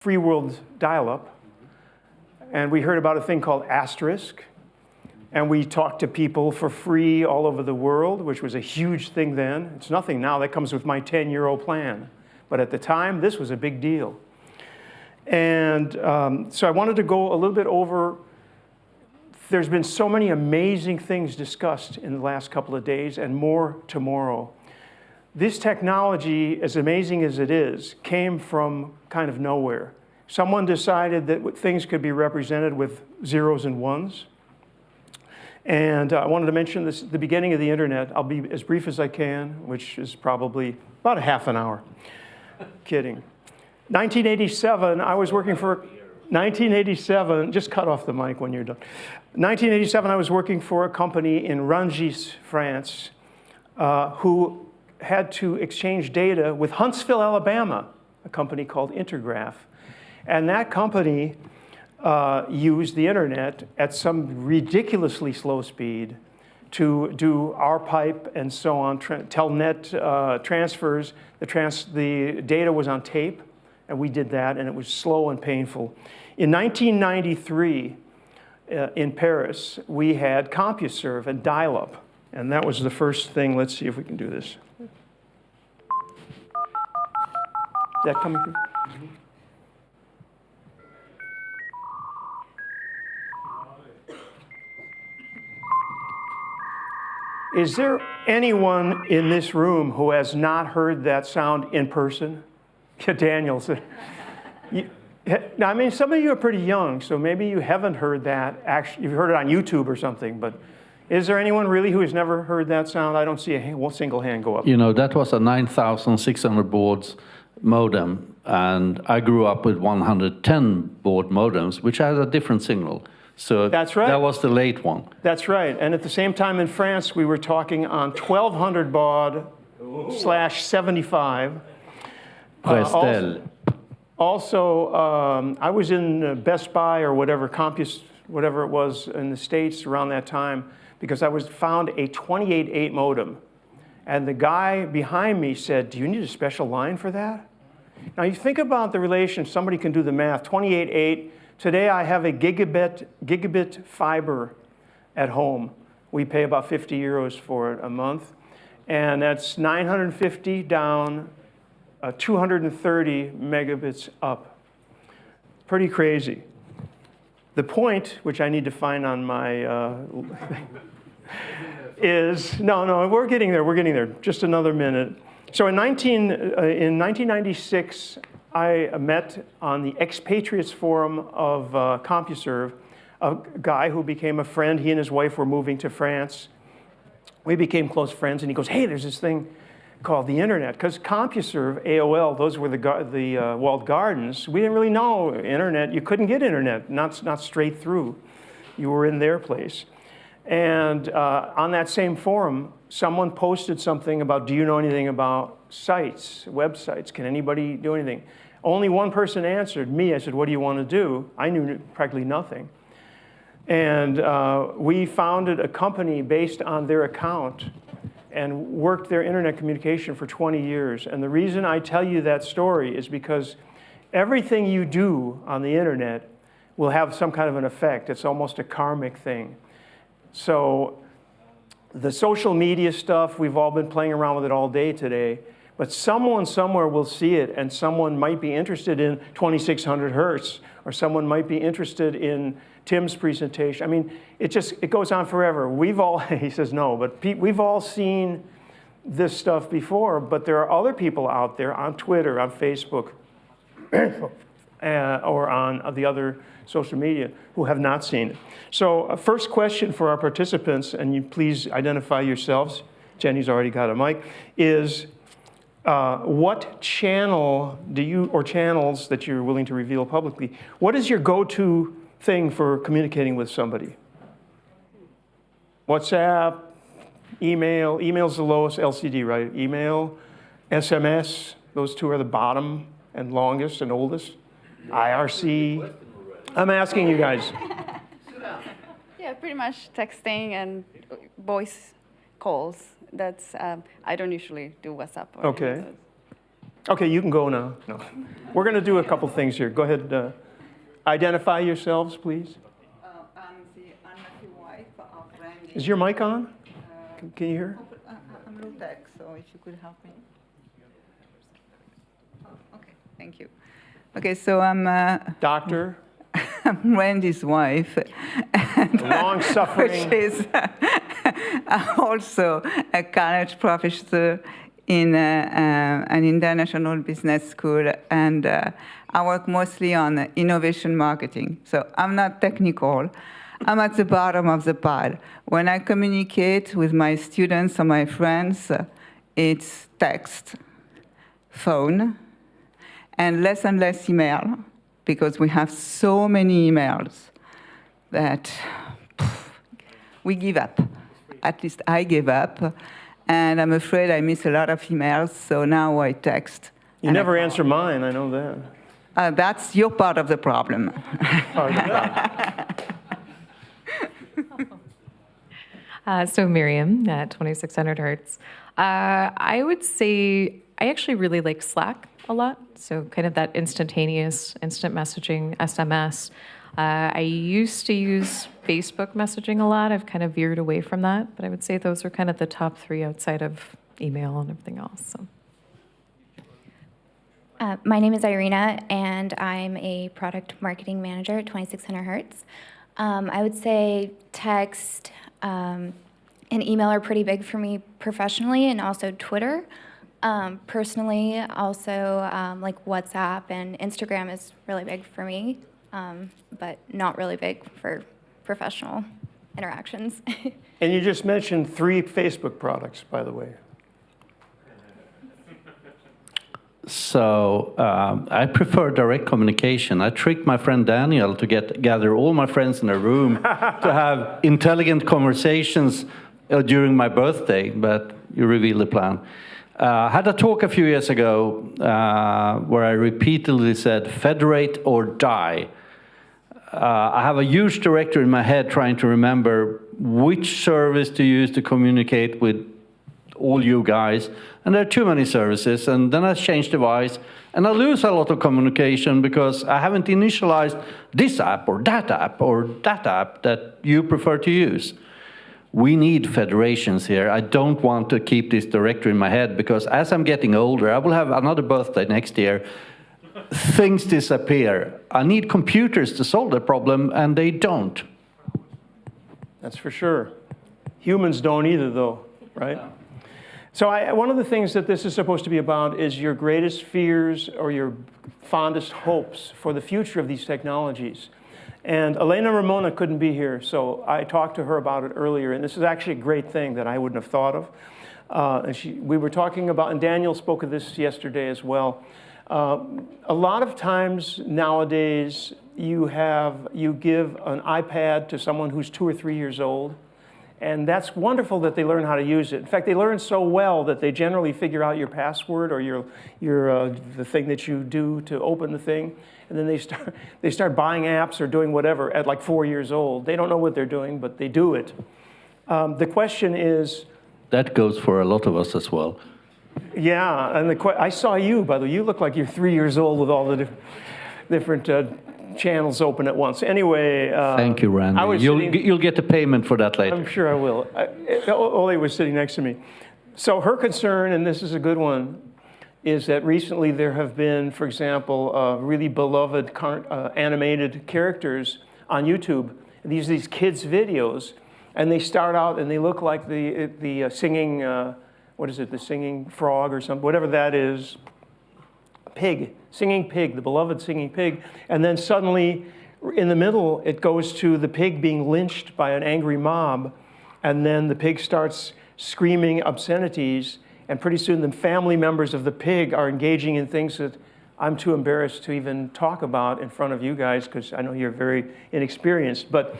free world dial-up, and we heard about a thing called Asterisk, and we talked to people for free all over the world, which was a huge thing then. It's nothing now. That comes with my 10-euro plan. But at the time, this was a big deal. And so I wanted to go a little bit over. There's been so many amazing things discussed in the last couple of days, and more tomorrow. This technology, as amazing as it is, came from kind of nowhere. Someone decided that things could be represented with zeros and ones. And I wanted to mention this at the beginning of the internet. I'll be as brief as I can, which is probably about a half an hour. Kidding. 1987, I was working for, 1987, just cut off the mic when you're done. 1987, I was working for a company in Rungis, France, who had to exchange data with Huntsville, Alabama, a company called Intergraph. And that company used the internet at some ridiculously slow speed to do RPipe and so on, telnet transfers. The data was on tape, and we did that, and it was slow and painful. In 1993, in Paris, we had CompuServe and dial-up, and that was the first thing. Let's see if we can do this. Is that coming through? Is there anyone in this room who has not heard that sound in person? Daniel said. I mean, some of you are pretty young, so maybe you haven't heard that. Actually, you've heard it on YouTube or something, but is there anyone really who has never heard that sound? I don't see a single hand go up. You know, that was a 9,600 baud modem, and I grew up with 110 baud modems, which had a different signal. So that's right. That was the late one. That's right. And at the same time in France, we were talking on 1200 baud /75. Also, I was in Best Buy or whatever, whatever it was in the States around that time, because I found a 28.8 modem. And the guy behind me said, "Do you need a special line for that?" Now you think about the relation, somebody can do the math, 28.8. Today I have a gigabit fiber at home. We pay about 50 euros for it a month. And that's 950 down, 230 megabits up. Pretty crazy. The point, which I need to find on my is, no, we're getting there, just another minute. So in 1996, I met on the Expatriates Forum of CompuServe a guy who became a friend. He and his wife were moving to France. We became close friends, and he goes, "Hey, there's this thing called the internet." Because CompuServe, AOL, those were the walled gardens. We didn't really know internet. You couldn't get internet, not straight through. You were in their place. And on that same forum, someone posted something about, do you know anything about sites, websites? Can anybody do anything? Only one person answered, me. I said, "What do you want to do?" I knew practically nothing. And we founded a company based on their account and worked their internet communication for 20 years. And the reason I tell you that story is because everything you do on the internet will have some kind of an effect. It's almost a karmic thing. So the social media stuff, we've all been playing around with it all day today. But someone somewhere will see it, and someone might be interested in 2600 hertz, or someone might be interested in Tim's presentation. I mean, it goes on forever. We've all, he says no, but we've all seen this stuff before, but there are other people out there on Twitter, on Facebook, or on the other social media who have not seen it. So first question for our participants, and you please identify yourselves, Jenny's already got a mic, is what channel do you, or channels that you're willing to reveal publicly, what is your go-to thing for communicating with somebody? WhatsApp, email. Email's the lowest LCD, right? Email, SMS, those two are the bottom and longest and oldest. IRC. I'm asking you guys. Yeah, pretty much texting and voice calls. That's I don't usually do WhatsApp. Okay. Okay, you can go now. No. We're going to do a couple things here. Go ahead. Identify yourselves, please. I'm the unlucky wife of Randy. Is your mic on? Can you hear? I'm low tech, so if you could help me. Oh, okay, thank you. Okay, so I'm Doctor, I'm Randy's wife, long-suffering. which is also a college professor in an international business school, and I work mostly on innovation marketing. So I'm not technical. I'm at the bottom of the pile. When I communicate with my students or my friends, it's text, phone, and less email, because we have so many emails that we give up. At least I give up. And I'm afraid I miss a lot of emails, so now I text. You never answer mine, I know that. That's your part of the problem. So Miriam at 2600 Hertz. I would say I actually really like Slack a lot. So kind of that instantaneous, instant messaging, SMS. I used to use Facebook messaging a lot. I've kind of veered away from that, but I would say those are kind of the top three outside of email and everything else. So. My name is Irina, and I'm a product marketing manager at 2600 Hertz. I would say text and email are pretty big for me professionally, and also Twitter. Personally, also like WhatsApp and Instagram is really big for me, but not really big for professional interactions. And you just mentioned 3 Facebook products, by the way. So I prefer direct communication. I tricked my friend Daniel to gather all my friends in a room to have intelligent conversations during my birthday, but you revealed the plan. I had a talk a few years ago where I repeatedly said, federate or die. I have a huge directory in my head trying to remember which service to use to communicate with all you guys, and there are too many services, and then I change device, and I lose a lot of communication because I haven't initialized this app or that app or that app that you prefer to use. We need federations here. I don't want to keep this directory in my head, because as I'm getting older, I will have another birthday next year, things disappear. I need computers to solve the problem, and they don't. That's for sure. Humans don't either, though, right? So one of the things that this is supposed to be about is your greatest fears or your fondest hopes for the future of these technologies. And Elena Ramona couldn't be here, so I talked to her about it earlier, and this is actually a great thing that I wouldn't have thought of. We were talking about, and Daniel spoke of this yesterday as well. A lot of times nowadays, you give an iPad to someone who's 2 or 3 years old, and that's wonderful that they learn how to use it. In fact, they learn so well that they generally figure out your password or the thing that you do to open the thing, and then they start buying apps or doing whatever at like 4 years old. They don't know what they're doing, but they do it. The question is... That goes for a lot of us as well. Yeah, and I saw you, by the way. You look like you're 3 years old with all the different channels open at once. Anyway, thank you, Randy. You'll get the payment for that later. I'm sure I will. Ole was sitting next to me. So her concern, and this is a good one, is that recently there have been, for example, really beloved animated characters on YouTube. These kids' videos, and they start out and they look like the singing, what is it, the singing frog or something, whatever that is, pig, singing pig, the beloved singing pig, and then suddenly in the middle it goes to the pig being lynched by an angry mob, and then the pig starts screaming obscenities, and pretty soon the family members of the pig are engaging in things that I'm too embarrassed to even talk about in front of you guys, because I know you're very inexperienced. But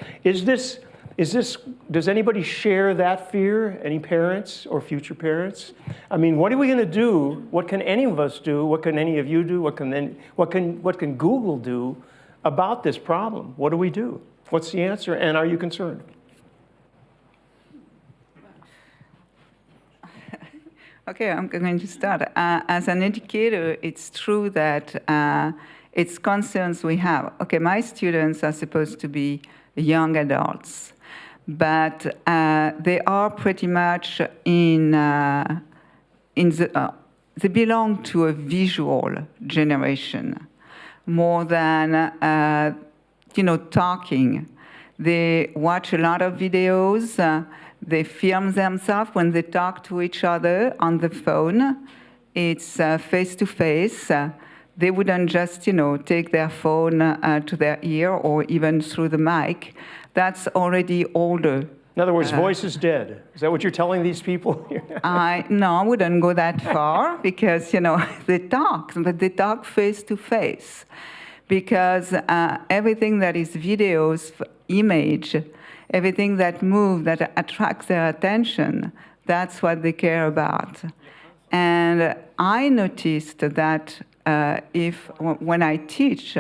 does anybody share that fear? Any parents or future parents? I mean, what are we going to do? What can any of us do? What can any of you do? What can Google do about this problem? What do we do? What's the answer? And are you concerned? Okay, I'm going to start. As an educator, it's true that it's concerns we have. Okay, my students are supposed to be young adults, but they are pretty much they belong to a visual generation more than talking. They watch a lot of videos. They film themselves when they talk to each other on the phone. It's face-to-face. They wouldn't just, take their phone to their ear or even through the mic. That's already older. In other words, voice is dead. Is that what you're telling these people? No, I wouldn't go that far because, they talk, but they talk face-to-face. Because everything that is videos, image, everything that moves, that attracts their attention, that's what they care about. And I noticed that when I teach,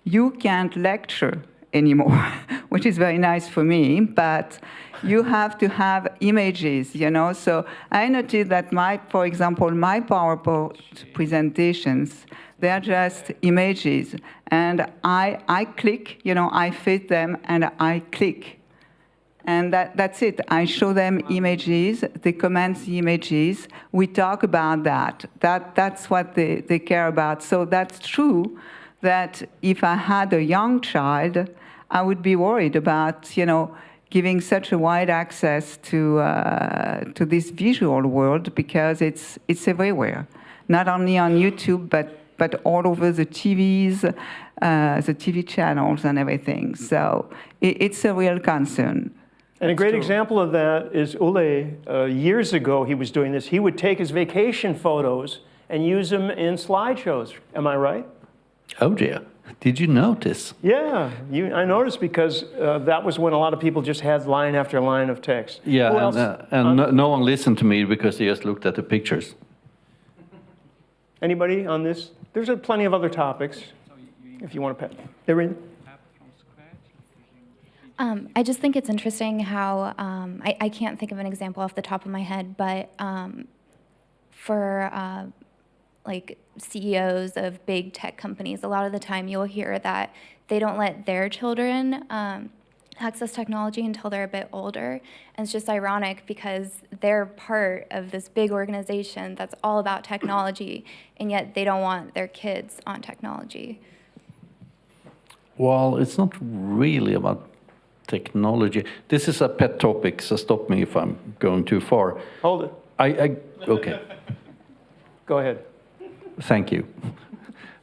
you can't lecture anymore, which is very nice for me, but you have to have images, So I noticed that for example, my PowerPoint presentations, they're just images. And I click, I fit them and I click. And that's it. I show them images, they comment the images, we talk about that. That's what they care about. So that's true that if I had a young child, I would be worried about, giving such a wide access to this visual world because it's everywhere. Not only on YouTube, but all over the TVs, the TV channels and everything. So it's a real concern. And a great example of that is Ule. Years ago, he was doing this. He would take his vacation photos and use them in slideshows. Am I right? Oh dear. Did you notice? Yeah, I noticed because that was when a lot of people just had line after line of text. Yeah, Who else? no one listened to me because they just looked at the pictures. Anybody on this? There's plenty of other topics, if you want to. They're in. I just think it's interesting how, I can't think of an example off the top of my head, but for like CEOs of big tech companies, a lot of the time you'll hear that they don't let their children access technology until they're a bit older. And it's just ironic because they're part of this big organization that's all about technology, and yet they don't want their kids on technology. Well, it's not really about technology. This is a pet topic, so stop me if I'm going too far. Hold it. Okay. Go ahead. Thank you.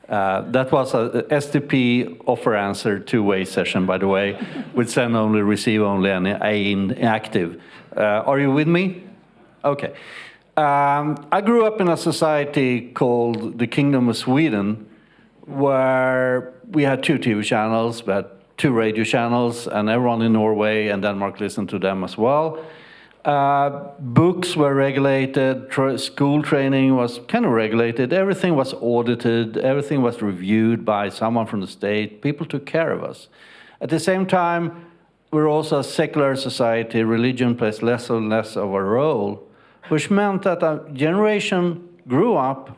That was a SDP offer answer two-way session, by the way, with send only, receive only, and inactive. Are you with me? Okay. I grew up in a society called the Kingdom of Sweden, where we had 2 TV channels, we had 2 radio channels, and everyone in Norway and Denmark listened to them as well. Books were regulated, school training was kind of regulated, everything was audited, everything was reviewed by someone from the state, people took care of us. At the same time, we're also a secular society, religion plays less and less of a role, which meant that a generation grew up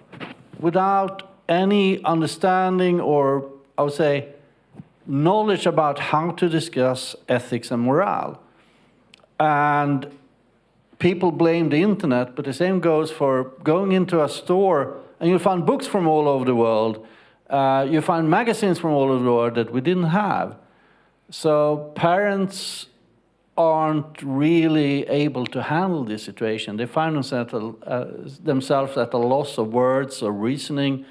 without any understanding or, I would say, knowledge about how to discuss ethics and morale. And people blame the internet, but the same goes for going into a store and you find books from all over the world. You find magazines from all over the world that we didn't have. So parents aren't really able to handle this situation. They find themselves at a loss of words or reasoning.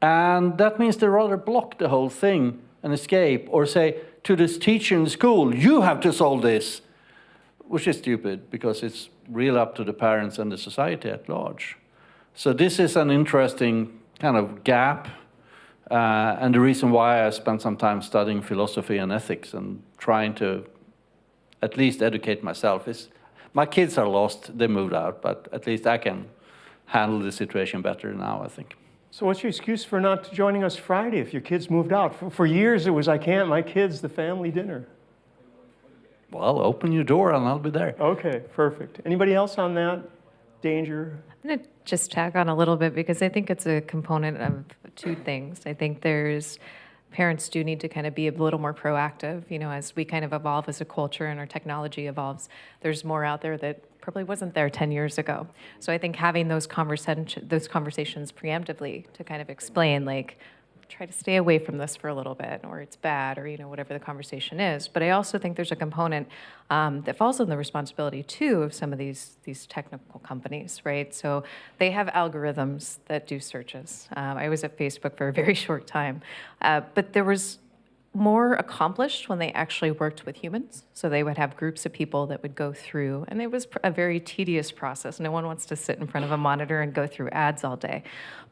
And that means they rather block the whole thing and escape, or say to this teacher in school, you have to solve this, which is stupid because it's real up to the parents and the society at large. So this is an interesting kind of gap, and the reason why I spent some time studying philosophy and ethics and trying to at least educate myself is, my kids are lost, they moved out, but at least I can handle the situation better now, I think. So what's your excuse for not joining us Friday if your kids moved out? For years it was, I can't, my kids, the family dinner. Well, open your door and I'll be there. Okay, perfect. Anybody else on that? danger? I'm going to just tag on a little bit because I think it's a component of two things. I think parents do need to kind of be a little more proactive, as we kind of evolve as a culture and our technology evolves. There's more out there that probably wasn't there 10 years ago. So I think having those conversations preemptively to kind of explain, like, try to stay away from this for a little bit, or it's bad, or whatever the conversation is. But I also think there's a component that falls on the responsibility too of some of these technical companies, right? So they have algorithms that do searches. I was at Facebook for a very short time, but there was more accomplished when they actually worked with humans. So they would have groups of people that would go through, and it was a very tedious process. No one wants to sit in front of a monitor and go through ads all day.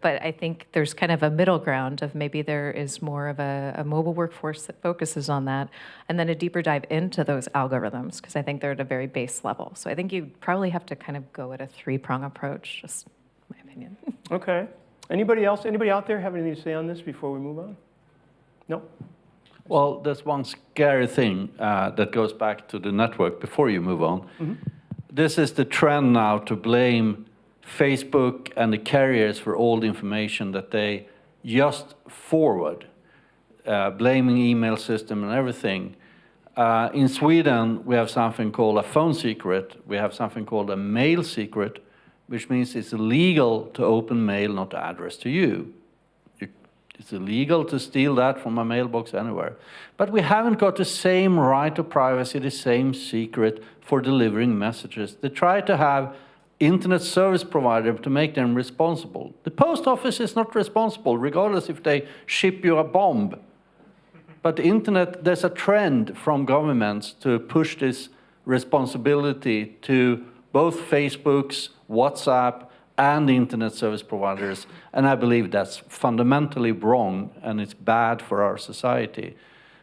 But I think there's kind of a middle ground of maybe there is more of a mobile workforce that focuses on that, and then a deeper dive into those algorithms, because I think they're at a very base level. So I think you probably have to kind of go at a three-prong approach, just my opinion. Okay. Anybody else? Anybody out there have anything to say on this before we move on? No? Well, there's one scary thing that goes back to the network before you move on. Mm-hmm. This is the trend now to blame Facebook and the carriers for all the information that they just forward, blaming email system and everything. In Sweden, we have something called a phone secret. We have something called a mail secret, which means it's illegal to open mail not addressed to you. It's illegal to steal that from a mailbox anywhere. But we haven't got the same right to privacy, the same secret for delivering messages. They try to have internet service provider to make them responsible. The post office is not responsible, regardless if they ship you a bomb. But the internet, there's a trend from governments to push this responsibility to both Facebook's, WhatsApp, and the internet service providers, and I believe that's fundamentally wrong, and it's bad for our society.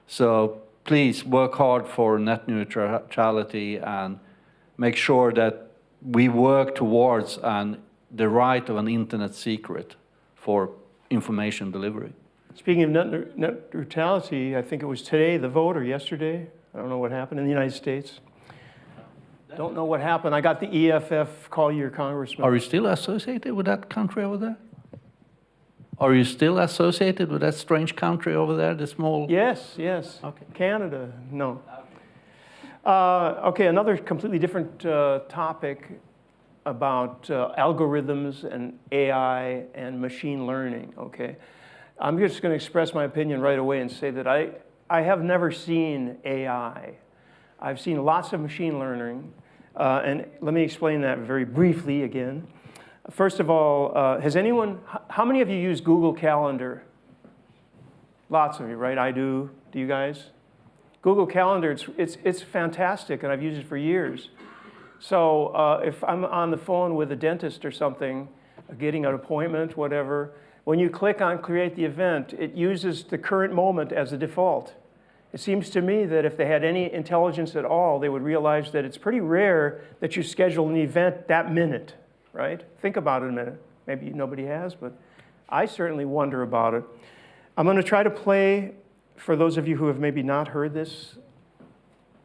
So please work hard for net neutrality and make sure that we work towards the right of an internet secret for information delivery. Speaking of net neutrality, I think it was today, the vote, or yesterday, I don't know what happened in the United States. Don't know what happened. I got the EFF call your congressman. Are you still associated with that country over there? Are you still associated with that strange country over there, the small? Yes. Okay. Canada, no. Okay, another completely different topic about algorithms and AI and machine learning, okay? I'm just going to express my opinion right away and say that I have never seen AI. I've seen lots of machine learning. And let me explain that very briefly again. First of all, how many of you use Google Calendar? Lots of you, right? I do. Do you guys? Google Calendar, it's fantastic, and I've used it for years. So if I'm on the phone with a dentist or something, getting an appointment, whatever, when you click on Create the Event, it uses the current moment as a default. It seems to me that if they had any intelligence at all, they would realize that it's pretty rare that you schedule an event that minute, right? Think about it a minute. Maybe nobody has, but I certainly wonder about it. I'm going to try to play, for those of you who have maybe not heard this.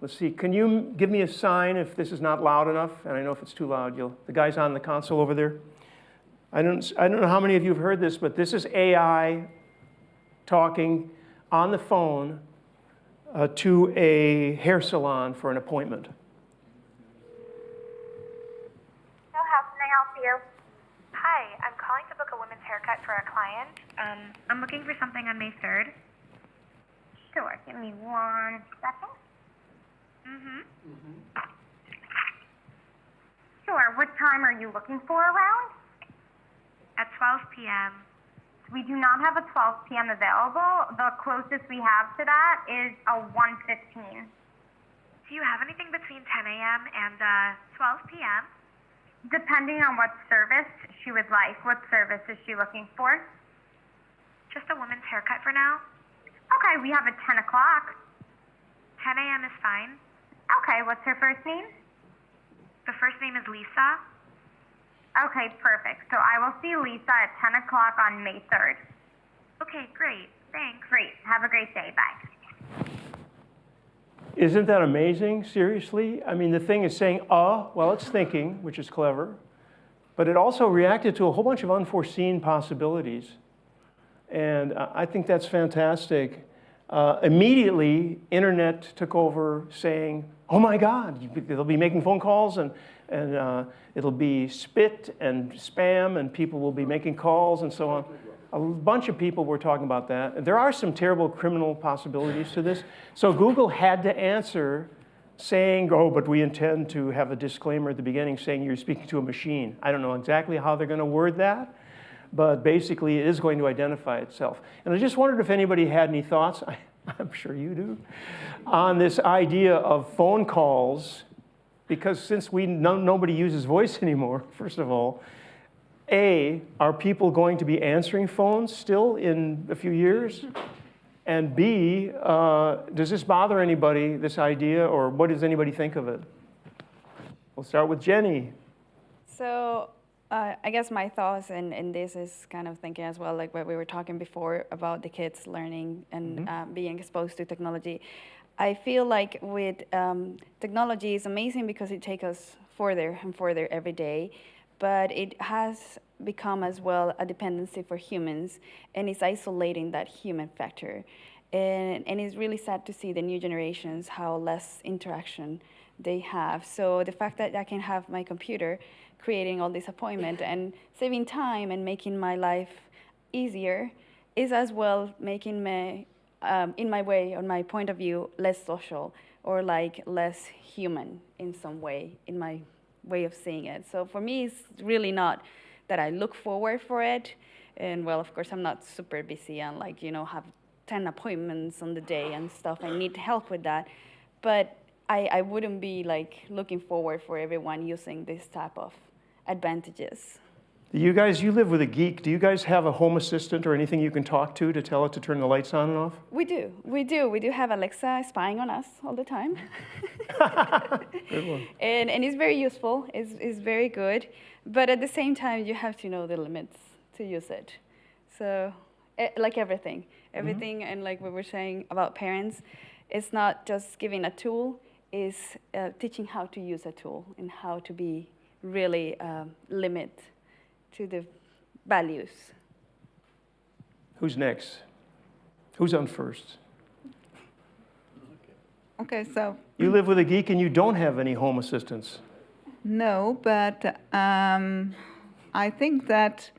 Let's see, can you give me a sign if this is not loud enough? And I know if it's too loud, the guys on the console over there. I don't know how many of you have heard this, but this is AI talking on the phone to a hair salon for an appointment. So how can I help you? Hi, I'm calling to book a women's haircut for a client. I'm looking for something on May 3rd. Sure, give me 1 second. Sure, what time are you looking for around? At 12 p.m. We do not have a 12 p.m. available. The closest we have to that is a 1:15. Do you have anything between 10 a.m. and 12 p.m.? Depending on what service she would like. What service is she looking for? Just a woman's haircut for now. Okay, we have a 10 o'clock. 10 a.m. is fine. Okay, what's her first name? The first name is Lisa. Okay, perfect. So I will see Lisa at 10 o'clock on May 3rd. Okay, great. Thanks. Great. Have a great day. Bye. Isn't that amazing? Seriously? I mean, the thing is saying, well, it's thinking, which is clever. but it also reacted to a whole bunch of unforeseen possibilities. And I think that's fantastic. Immediately, internet took over saying, oh my God, they'll be making phone calls and it'll be spit and spam and people will be making calls and so on. A bunch of people were talking about that. There are some terrible criminal possibilities to this. So Google had to answer saying, oh, but we intend to have a disclaimer at the beginning saying you're speaking to a machine. I don't know exactly how they're going to word that, but basically it is going to identify itself. And I just wondered if anybody had any thoughts, I'm sure you do, on this idea of phone calls, because since nobody uses voice anymore, first of all, A, are people going to be answering phones still in a few years? And B, does this bother anybody, this idea, or what does anybody think of it? We'll start with Jenny. So I guess my thoughts in this is kind of thinking as well, like what we were talking before about the kids learning and being exposed to technology. I feel like with technology is amazing because it takes us further and further every day, but it has become as well a dependency for humans, and it's isolating that human factor. And it's really sad to see the new generations, how less interaction they have. So the fact that I can have my computer creating all this appointment and saving time and making my life easier is as well making me, in my way, on my point of view, less social or like less human in some way, in my way of seeing it. So for me, it's really not that I look forward for it. And well, of course, I'm not super busy and like, you know, have 10 appointments on the day and stuff. I need help with that. But I wouldn't be like looking forward for everyone using this type of advantages. You guys, you live with a geek. Do you guys have a home assistant or anything you can talk to tell it to turn the lights on and off? We do. We do have Alexa spying on us all the time. Good one. And it's very useful. It's very good. But at the same time, you have to know the limits to use it. So like everything. And like we were saying about parents, it's not just giving a tool, it's teaching how to use a tool and how to be really limit to the values. Who's next? Who's on first? Okay, so You live with a geek and you don't have any home assistants. no, but I think that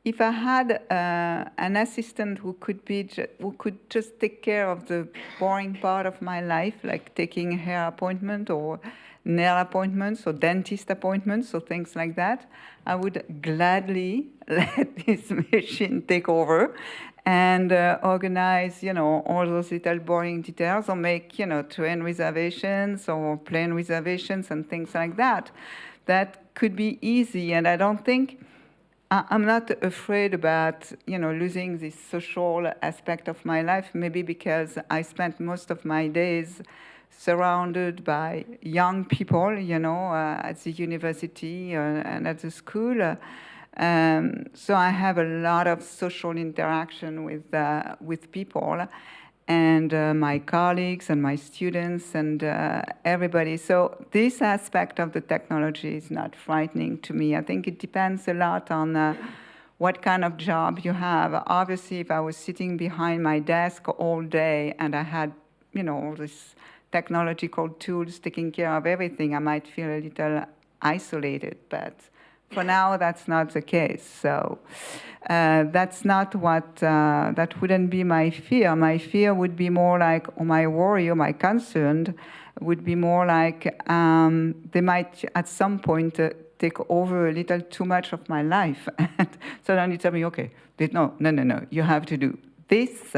if I had an assistant who could just take care of the boring part of my life, like taking a hair appointment or nail appointments or dentist appointments or things like that, I would gladly let this machine take over and organize, all those little boring details or make, train reservations or plane reservations and things like that. That could be easy, and I don't think I'm not afraid about, losing this social aspect of my life, maybe because I spent most of my days surrounded by young people, at the university and at the school. So I have a lot of social interaction with people and my colleagues and my students and everybody. So this aspect of the technology is not frightening to me. I think it depends a lot on what kind of job you have. Obviously, if I was sitting behind my desk all day and I had, all these technological tools taking care of everything, I might feel a little isolated. But for now, that's not the case. So that's not that wouldn't be my fear. My fear would be more like, or my worry or my concern would be more like they might at some point take over a little too much of my life. And suddenly tell me, okay, no, you have to do this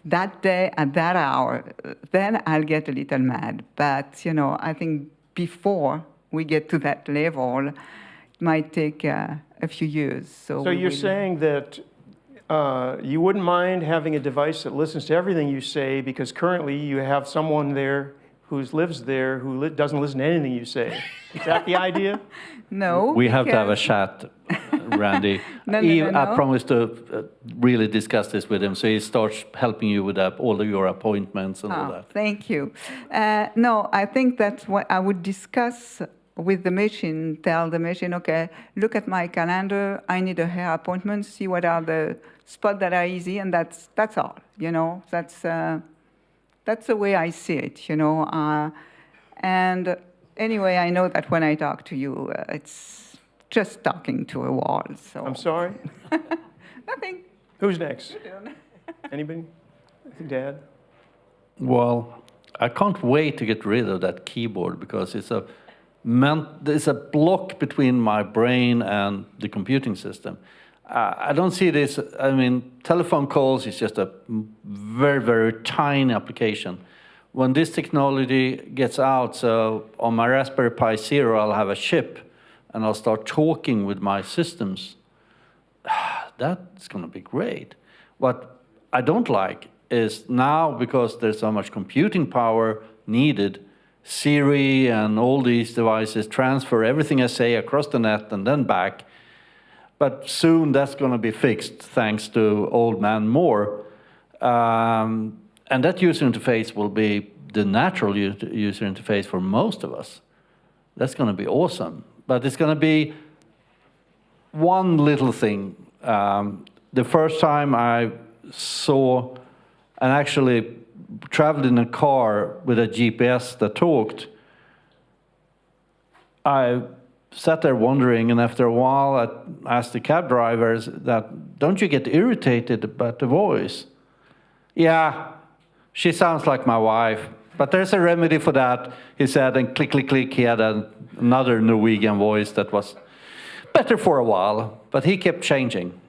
that day at that hour. Then I'll get a little mad. But, I think before we get to that level, might take a few years. So you're saying that you wouldn't mind having a device that listens to everything you say because currently you have someone there who lives there who doesn't listen to anything you say. Is that the idea? No. We have to have a chat, Randy. No. I promised to really discuss this with him, so he starts helping you with all of your appointments and all that. Thank you. No, I think that's what I would discuss with the machine, tell the machine, okay, look at my calendar, I need a hair appointment, see what are the spots that are easy, and that's all, you know. That's the way I see it, you know. And anyway, I know that when I talk to you, it's just talking to a wall, so. I'm sorry. Nothing. Who's next? Anybody? Dad? Well, I can't wait to get rid of that keyboard because it's a block between my brain and the computing system. I don't see this, I mean, telephone calls is just a very, very tiny application. When this technology gets out, so on my Raspberry Pi Zero, I'll have a chip and I'll start talking with my systems. That's going to be great. What I don't like is now, because there's so much computing power needed, Siri and all these devices transfer everything I say across the net and then back. But soon that's going to be fixed thanks to old man Moore. And that user interface will be the natural user interface for most of us. That's going to be awesome. But it's going to be one little thing. The first time I saw and actually traveled in a car with a GPS that talked, I sat there wondering, and after a while I asked the cab drivers that, don't you get irritated about the voice? Yeah, she sounds like my wife, but there's a remedy for that, he said, and click, click, click, he had another Norwegian voice that was better for a while, but he kept changing.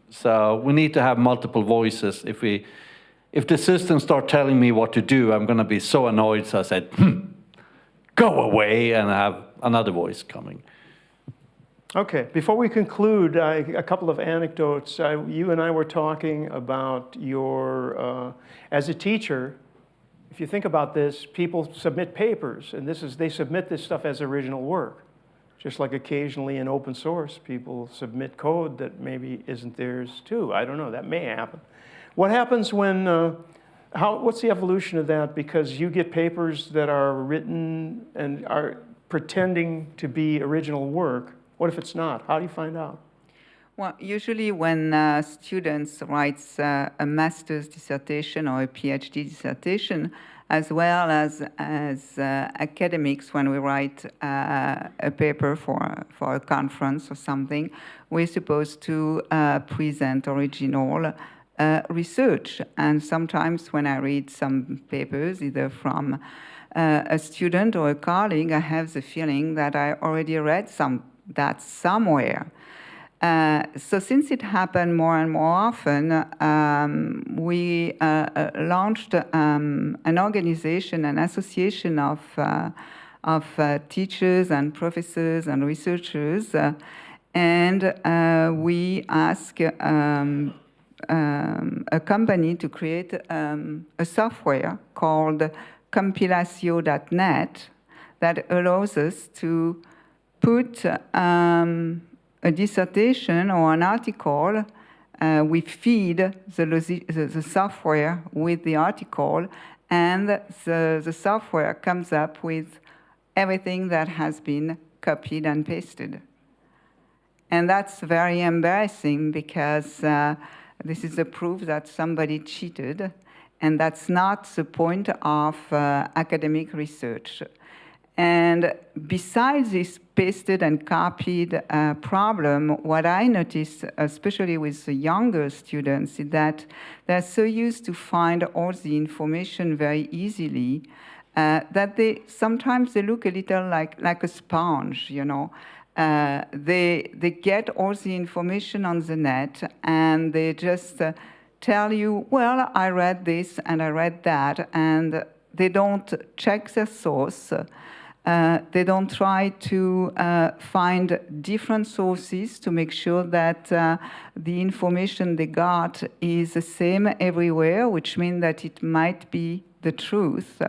So we need to have multiple voices. If the system starts telling me what to do, I'm going to be so annoyed, so I said, go away, and I have another voice coming. Okay, before we conclude, a couple of anecdotes. You and I were talking about your, as a teacher, if you think about this, people submit papers, and they submit this stuff as original work. Just like occasionally in open source, people submit code that maybe isn't theirs too. I don't know, that may happen. What happens when, what's the evolution of that? Because you get papers that are written and are pretending to be original work. What if it's not? How do you find out? Well, usually when students write a master's dissertation or a PhD dissertation, as well as academics, when we write a paper for a conference or something, we're supposed to present original research. And sometimes when I read some papers, either from a student or a colleague, I have the feeling that I already read that somewhere. So since it happened more and more often, we launched an organization, an association of teachers and professors and researchers, and we asked a company to create a software called Kamailio.net that allows us to put a dissertation or an article, we feed the software with the article, and the software comes up with everything that has been copied and pasted. And that's very embarrassing because this is a proof that somebody cheated, and that's not the point of academic research. And besides this pasted and copied problem, what I noticed, especially with the younger students, is that they're so used to find all the information very easily that sometimes they look a little like a sponge, you know. They get all the information on the net, and they just tell you, well, I read this and I read that, and they don't check their source. They don't try to find different sources to make sure that the information they got is the same everywhere, which means that it might be the truth.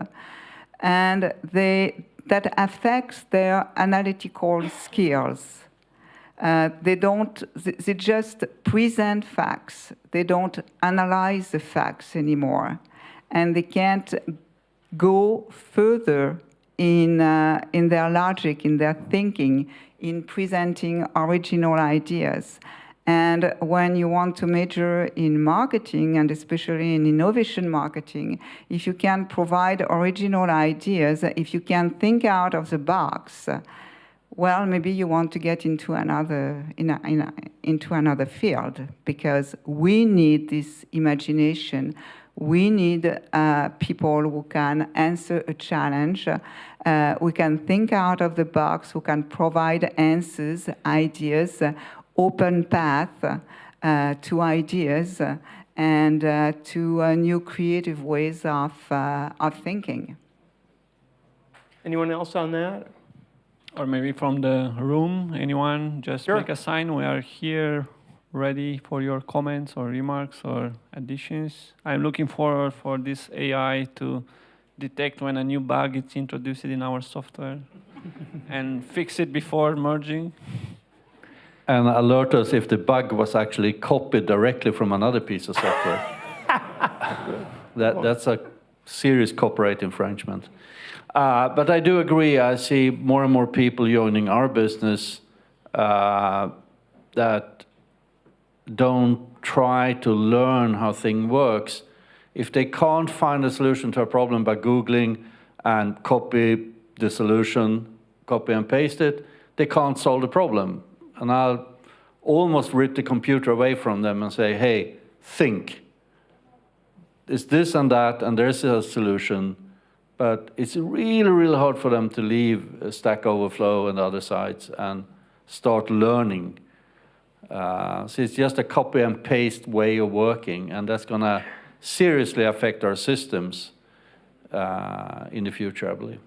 And that affects their analytical skills. They just present facts. They don't analyze the facts anymore. And they can't go further in their logic, in their thinking, in presenting original ideas. And when you want to major in marketing, and especially in innovation marketing, if you can provide original ideas, if you can think out of the box, well, maybe you want to get into another into another field, because we need this imagination. We need people who can answer a challenge, who can think out of the box, who can provide answers, ideas, open path to ideas and to new creative ways of thinking. Anyone else on that? Or maybe from the room, anyone, just Sure. make a sign. We are here ready for your comments or remarks or additions. I'm looking forward for this AI to detect when a new bug is introduced in our software and fix it before merging. And alert us if the bug was actually copied directly from another piece of software. That's a serious copyright infringement. But I do agree, I see more and more people joining our business that don't try to learn how thing works. If they can't find a solution to a problem by Googling and copy the solution, copy and paste it, they can't solve the problem. And I'll almost rip the computer away from them and say, hey, think. It's this and that, and there's a solution. But it's really, really hard for them to leave Stack Overflow and other sites and start learning. So it's just a copy and paste way of working, and that's going to seriously affect our systems in the future, I believe.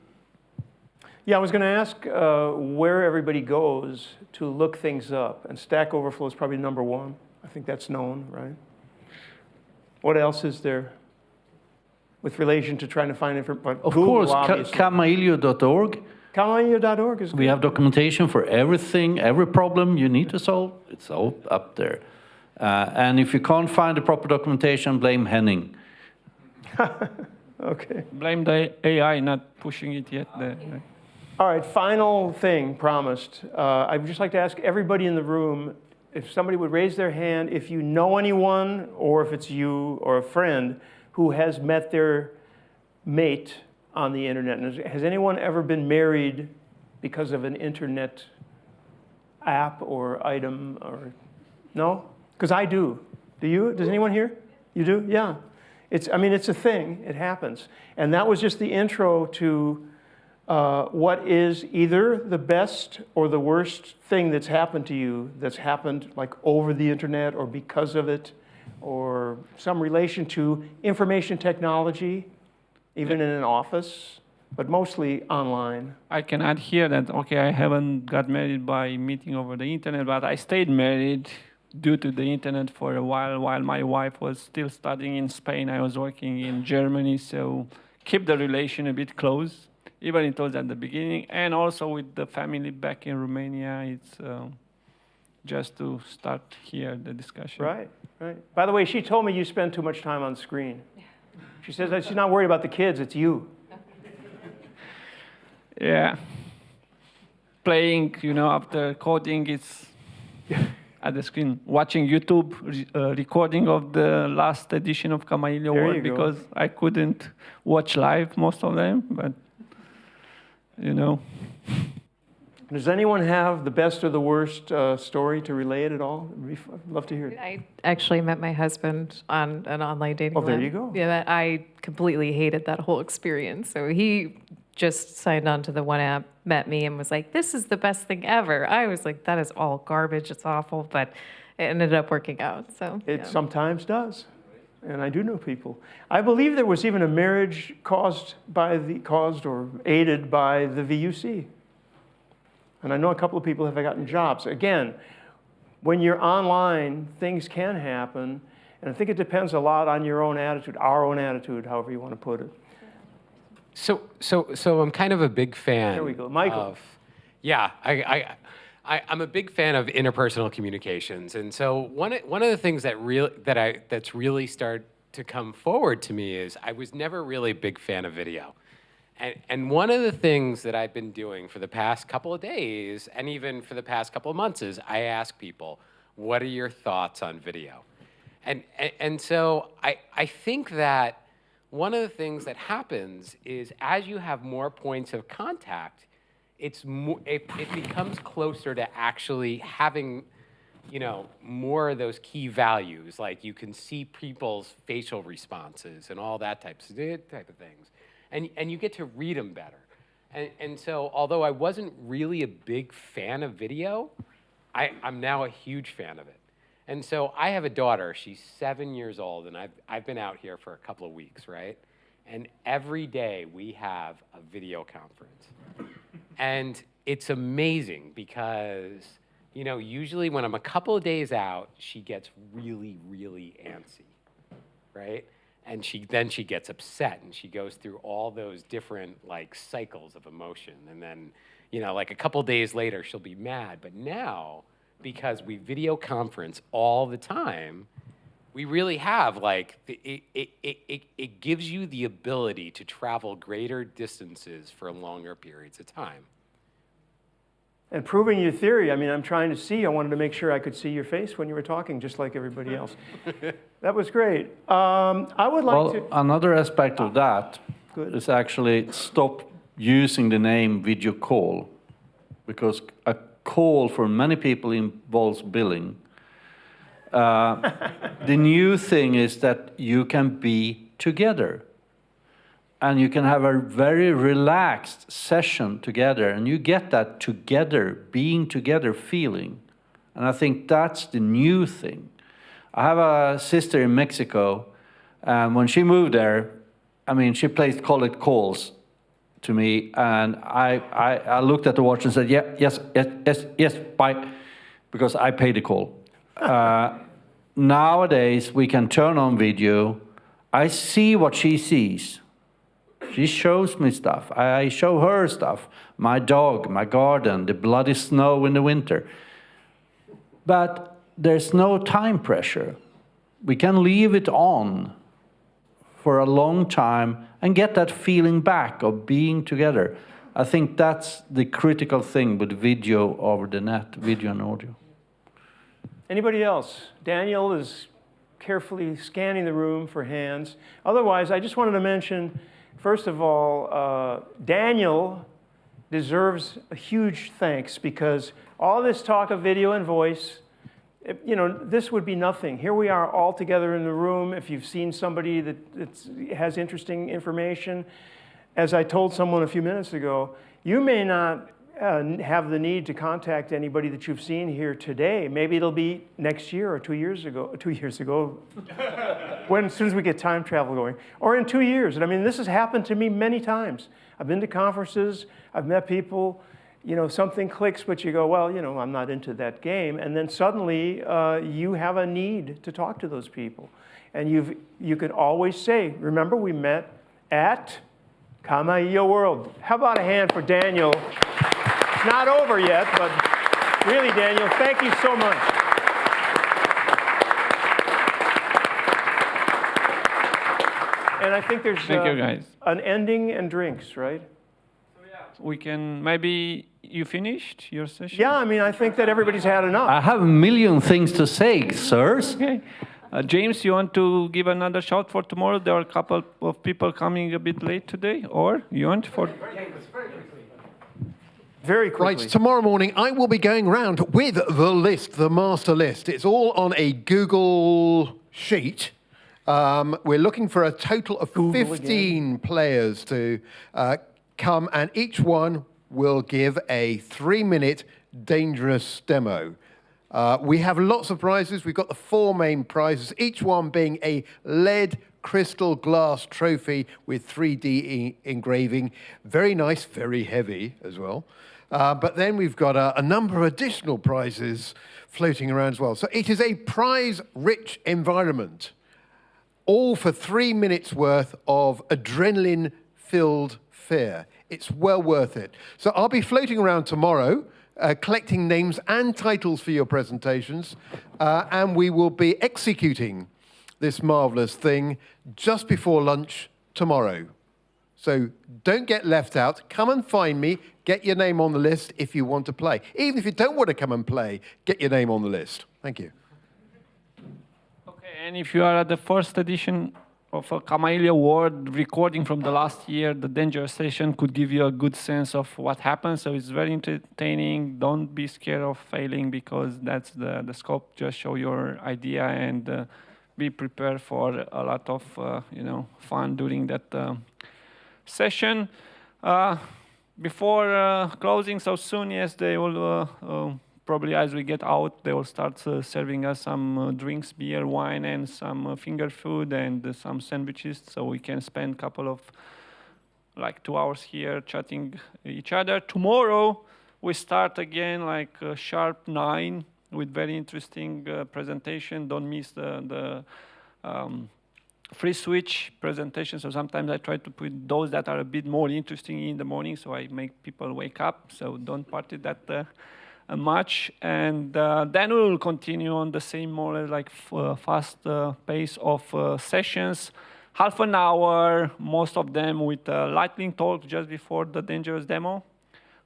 Yeah, I was going to ask where everybody goes to look things up, and Stack Overflow is probably number one. I think that's known, right? What else is there with relation to trying to find information? Of course, Kamailio.org. Kamailio.org is good. We have documentation for everything, every problem you need to solve. It's all up there. And if you can't find the proper documentation, blame Henning. Okay. Blame the AI not pushing it yet. All right, final thing promised. I'd just like to ask everybody in the room if somebody would raise their hand if you know anyone, or if it's you or a friend, who has met their mate on the internet. And has anyone ever been married because of an internet app or item? Or no? Because I do. Do you? Does anyone here? You do? Yeah. I mean, it's a thing. It happens. And that was just the intro to what is either the best or the worst thing that's happened to you, that's happened like over the internet or because of it, or some relation to information technology, even in an office, but mostly online. I can add here that, okay, I haven't got married by meeting over the internet, but I stayed married due to the internet for a while my wife was still studying in Spain. I was working in Germany, so keep the relation a bit close, even it was at the beginning, and also with the family back in Romania. It's just to start here the discussion. Right, right. By the way, she told me you spend too much time on the screen. She says that she's not worried about the kids, it's you. Yeah. Playing, after coding, it's at the screen. Watching YouTube recording of the last edition of Kamailio World, because I couldn't watch live most of them, but, Does anyone have the best or the worst story to relate at all? I'd love to hear it. I actually met my husband on an online dating Oh, there web. you go. Yeah, I completely hated that whole experience. So he just signed on to the one app, met me, and was like, this is the best thing ever. I was like, that is all garbage. It's awful. But it ended up working out. So It sometimes does. And I do know people. I believe there was even a marriage caused or aided by the VUC. And I know a couple of people have gotten jobs. Again, when you're online, things can happen. And I think it depends a lot on your own attitude, our own attitude, however you want to put it. So I'm kind of a big fan. There we go. Michael. I'm a big fan of interpersonal communications, and so one of the things that's really started to come forward to me is I was never really a big fan of video, And one of the things that I've been doing for the past couple of days, and even for the past couple of months, is I ask people, what are your thoughts on video? And so I think that one of the things that happens is as you have more points of contact, it becomes closer to actually having, you know, more of those key values. Like you can see people's facial responses and all that type of things. And you get to read them better. And so although I wasn't really a big fan of video, I'm now a huge fan of it. And so I have a daughter, she's 7 years old, and I've been out here for a couple of weeks, right? And every day we have a video conference. And it's amazing because, you know, usually when I'm a couple of days out, she gets really, really antsy, right? And then she gets upset and she goes through all those different like cycles of emotion. And then, you know, like a couple of days later, she'll be mad. But now, because we video conference all the time, we really have like, it gives you the ability to travel greater distances for longer periods of time. And proving your theory, I mean, I'm trying to see, I wanted to make sure I could see your face when you were talking, just like everybody else. That was great. I would like to... Another aspect of that Good. is actually stop using the name video call, because a call for many people involves billing. The new thing is that you can be together. And you can have a very relaxed session together, and you get that together, being together feeling. And I think that's the new thing. I have a sister in Mexico, and when she moved there, I mean, she placed collect calls to me, and I looked at the watch and said, yeah, yes, bye, because I paid the call. Nowadays, we can turn on video. I see what she sees. She shows me stuff. I show her stuff. My dog, my garden, the bloody snow in the winter. But there's no time pressure. We can leave it on for a long time and get that feeling back of being together. I think that's the critical thing with video over the net, video and audio. Anybody else? Daniel is carefully scanning the room for hands. Otherwise, I just wanted to mention, first of all, Daniel deserves a huge thanks, because all this talk of video and voice, you know, this would be nothing. Here we are all together in the room. If you've seen somebody that has interesting information, as I told someone a few minutes ago, you may not have the need to contact anybody that you've seen here today. Maybe it'll be next year or 2 years ago, as soon as we get time travel going, or in 2 years. And I mean, this has happened to me many times. I've been to conferences, I've met people, you know, something clicks, but you go, well, you know, I'm not into that game. And then suddenly you have a need to talk to those people. And you can always say, remember, we met at Kamailio World. How about a hand for Daniel? It's not over yet, but really, Daniel, thank you so much. And I think there's Thank you, guys. an ending and drinks, right? We can, maybe you finished your session? Yeah, I mean, I think that everybody's had enough. I have a million things to say, sirs. Okay. James, you want to give another shout for tomorrow? There are a couple of people coming a bit late today, or you want for... Very quickly. Right, tomorrow morning I will be going around with the list, the master list. It's all on a Google sheet. We're looking for a total of 15 players to come, and each one will give a 3-minute dangerous demo. We have lots of prizes. We've got the 4 main prizes, each one being a lead crystal glass trophy with 3D engraving. Very nice, very heavy as well. But then we've got a number of additional prizes floating around as well. So it is a prize-rich environment, all for 3 minutes worth of adrenaline-filled fear. It's well worth it. So I'll be floating around tomorrow, collecting names and titles for your presentations, and we will be executing this marvelous thing just before lunch tomorrow. So don't get left out. Come and find me. Get your name on the list if you want to play. Even if you don't want to come and play, get your name on the list. Thank you. Okay, and if you are at the first edition of a Kamailio World recording from the last year, the Dangerous session could give you a good sense of what happened. So it's very entertaining. Don't be scared of failing because that's the scope. Just show your idea and be prepared for a lot of fun during that session. Before closing so soon, yes, they will probably as we get out, they will start serving us some drinks, beer, wine, and some finger food and some sandwiches, so we can spend a couple of 2 hours here chatting each other. Tomorrow we start again sharp 9 with very interesting presentation. Don't miss the free switch presentation. So sometimes I try to put those that are a bit more interesting in the morning, so I make people wake up. So don't party that much. And then we will continue on the same more or less fast pace of sessions. Half an hour, most of them with lightning talk just before the Dangerous demo.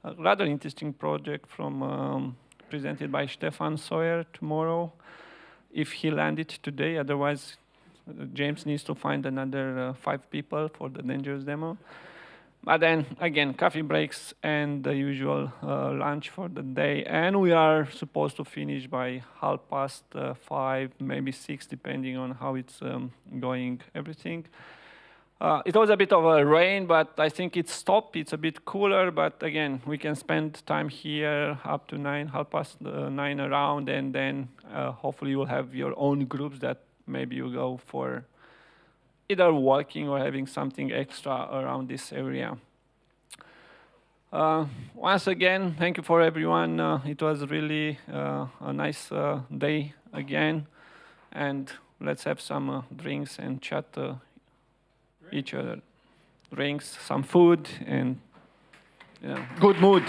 A rather interesting project from presented by Stefan Sawyer tomorrow, if he landed today. Otherwise, James needs to find another 5 people for the Dangerous demo. But then, again, coffee breaks and the usual lunch for the day. And we are supposed to finish by 5:30, maybe 6, depending on how it's going, everything. It was a bit of a rain, but I think it stopped. It's a bit cooler, but again, we can spend time here up to 9, 9:30 around, and then hopefully you'll have your own groups that maybe you go for either walking or having something extra around this area. Once again, thank you for everyone. It was really a nice day again, and let's have some drinks and chat each other. Drinks, some food, and good mood.